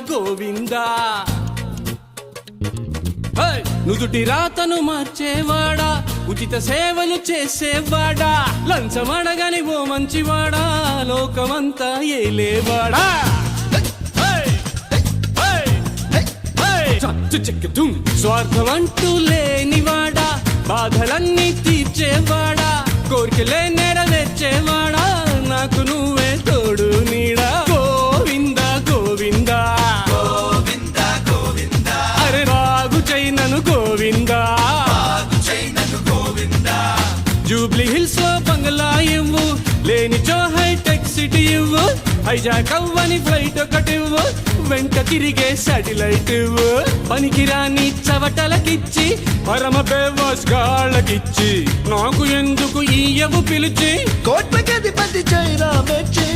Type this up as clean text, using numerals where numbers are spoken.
గోవిందా నుదుటి రాతను మార్చేవాడా ఉచిత సేవలు చేసేవాడా లంచమడగని ఓ మంచివాడా లోకమంతా ఏలేవాడా స్వార్థమంటూ లేనివాడా బాధలన్నీ తీర్చేవాడా కోరికలే నెరవేర్చేవాడా నాకు నువ్వే తోడు నీడా గోవిందా గోవిందా అరే రాగు చైనను గోవిందా జూబ్లీ హిల్స్ లో బంగ్లా ఇవ్వు లేనిచో హైటెక్ సిటీ ఇవ్వు హైజాక్ అవ్వని ఫ్లైట్ ఒకటివ్వు వెంట తిరిగే శాటిలైట్ ఇవ్వు పనికిరాని చవటలకిచ్చి పరమ బేవాస్ గాళ్ళకిచ్చి నాకు ఎందుకు ఈయవు పిలిచి కోట్లకి అధిపతి చైనా మెచ్చి